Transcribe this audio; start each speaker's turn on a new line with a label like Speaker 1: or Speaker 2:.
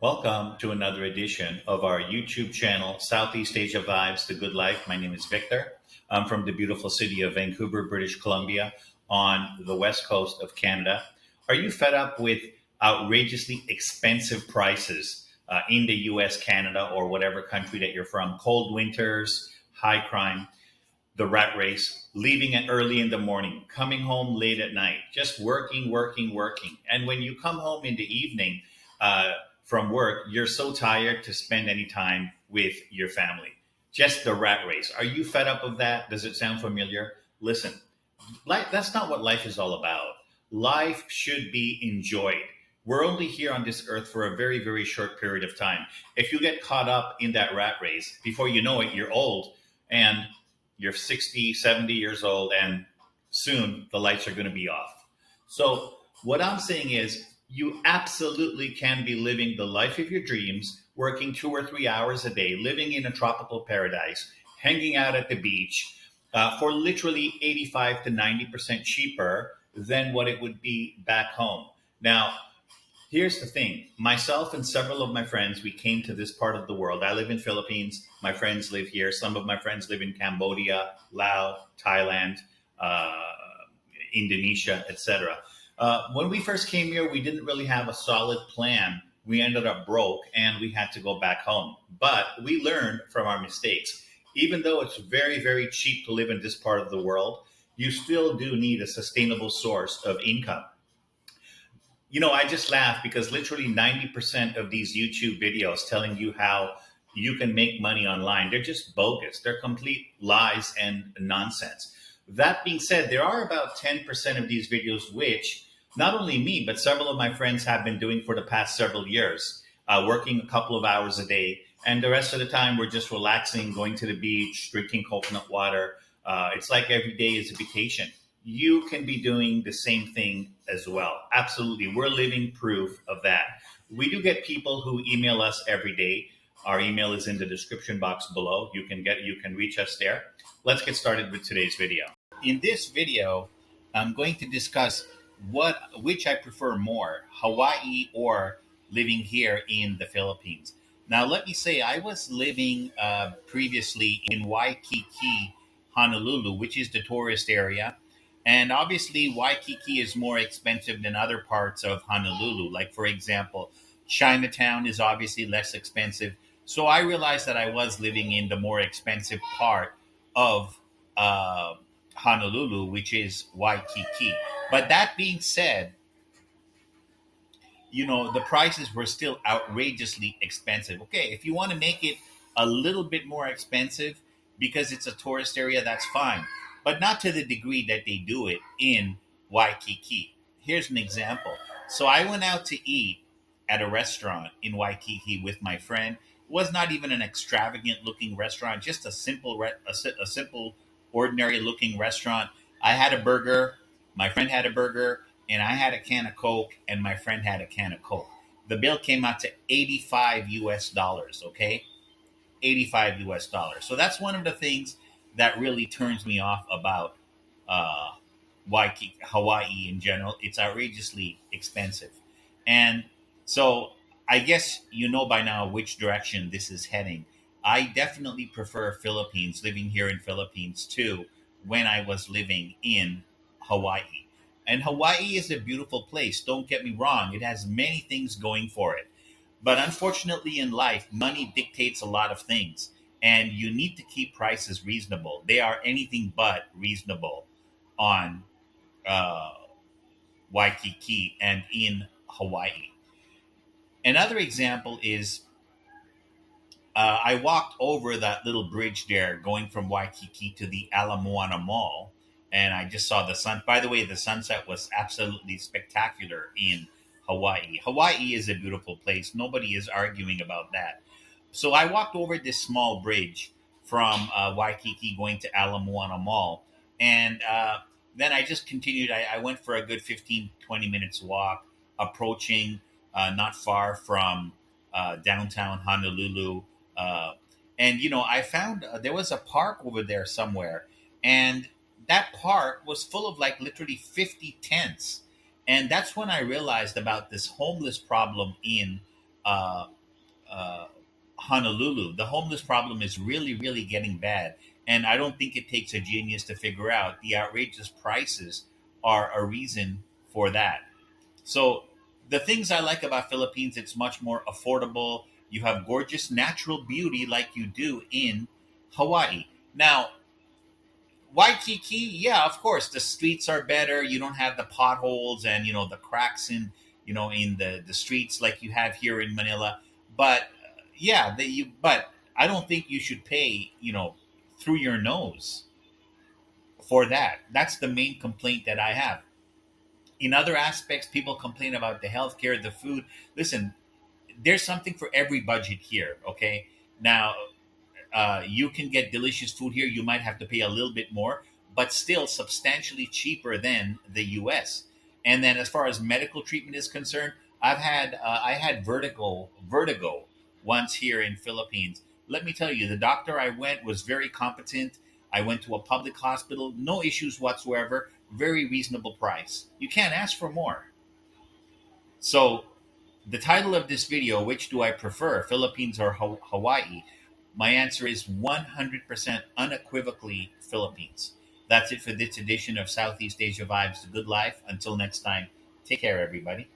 Speaker 1: Welcome to another edition of our YouTube channel, Southeast Asia Vibes, The Good Life. My name is Victor. I'm from the beautiful city of Vancouver, British Columbia, on the west coast of Canada. Are you fed up with outrageously expensive prices in the US, Canada, or whatever country that you're from? Cold winters, high crime, the rat race, leaving it early in the morning, coming home late at night, just working, working, working. And when you come home in the evening uh, from work, you're so tired to spend any time with your family. Just the rat race. Are you fed up of that? Does it sound familiar? Listen, that's not what life is all about. Life should be enjoyed. We're only here on this earth for a very, very short period of time. If you get caught up in that rat race, before you know it, you're old and you're 60, 70 years old, and soon the lights are going to be off. So, what I'm saying is, you absolutely can be living the life of your dreams, working 2 or 3 hours a day, living in a tropical paradise, hanging out at the beach, for literally 85 to 90% cheaper than what it would be back home. Now, here's the thing. Myself and several of my friends, we came to this part of the world. I live in Philippines. My friends live here. Some of my friends live in Cambodia, Laos, Thailand, uh, Indonesia, etc. When we first came here, we didn't really have a solid plan. We ended up broke and we had to go back home. But we learned from our mistakes. Even though it's very, very cheap to live in this part of the world, you still do need a sustainable source of income. I just laugh because literally 90% of these YouTube videos telling you how you can make money online, they're just bogus. They're complete lies and nonsense. That being said, there are about 10% of these videos which not only me, but several of my friends have been doing for the past several years, working a couple of hours a day. And the rest of the time, we're just relaxing, going to the beach, drinking coconut water. It's like every day is a vacation. You can be doing the same thing as well. Absolutely. We're living proof of that. We do get people who email us every day. Our email is in the description box below. You can reach us there. Let's get started with today's video. In this video, I'm going to discuss which I prefer more, Hawaii or living here in the Philippines. Now, let me say, I was living previously in Waikiki, Honolulu, which is the tourist area. And obviously, Waikiki is more expensive than other parts of Honolulu. Like, for example, Chinatown is obviously less expensive. So I realized that I was living in the more expensive part of Honolulu, which is Waikiki. But that being said, the prices were still outrageously expensive. Okay, if you want to make it a little bit more expensive because it's a tourist area, that's fine, but not to the degree that they do it in Waikiki. Here's an example. So I went out to eat at a restaurant in Waikiki with my friend. It was not even an extravagant looking restaurant, just a simple, ordinary looking restaurant. I had a burger, my friend had a burger, and I had a can of Coke, and my friend had a can of Coke. The bill came out to 85 US dollars, okay? 85 US dollars. So that's one of the things that really turns me off about uh, Waikiki, Hawaii in general. It's outrageously expensive. And so I guess you know by now which direction this is heading. I definitely prefer Philippines, living here in Philippines too, when I was living in Hawaii. And Hawaii is a beautiful place. Don't get me wrong. It has many things going for it. But unfortunately, in life, money dictates a lot of things, and you need to keep prices reasonable. They are anything but reasonable on uh, Waikiki and in Hawaii. Another example is I walked over that little bridge there going from Waikiki to the Ala Moana Mall, and I just saw the sun. By the way, the sunset was absolutely spectacular in Hawaii. Hawaii is a beautiful place. Nobody is arguing about that. So I walked over this small bridge from Waikiki going to Ala Moana Mall, and then I just continued. I went for a good 15, 20 minutes walk, approaching not far from downtown Honolulu. Uh, and I found there was a park over there somewhere, and that park was full of like literally 50 tents. And that's when I realized about this homeless problem in
Speaker 2: uh, uh, Honolulu. The homeless problem is really, really getting bad. And I don't think it takes a genius to figure out the outrageous prices are a reason for that. So the things I like about Philippines, it's much more affordable. You have gorgeous natural beauty like you do in Hawaii. Now, Waikiki, yeah, of course, the streets are better. You don't have the potholes and the cracks in the streets like you have here in Manila. But yeah, but I don't think you should pay through your nose for that. That's the main complaint that I have. In other aspects, people complain about the healthcare, the food. Listen, there's something for every budget here. Okay, now you can get delicious food here. You might have to pay a little bit more, but still substantially cheaper than the U.S. And then, as far as medical treatment is concerned, I had vertigo once here in Philippines. Let me tell you, the doctor I went was very competent. I went to a public hospital, no issues whatsoever, very reasonable price. You can't ask for more. So the title of this video, which do I prefer, Philippines or Hawaii? My answer is 100% unequivocally Philippines. That's it for this edition of Southeast Asia Vibes, The Good Life. Until next time, take care, everybody.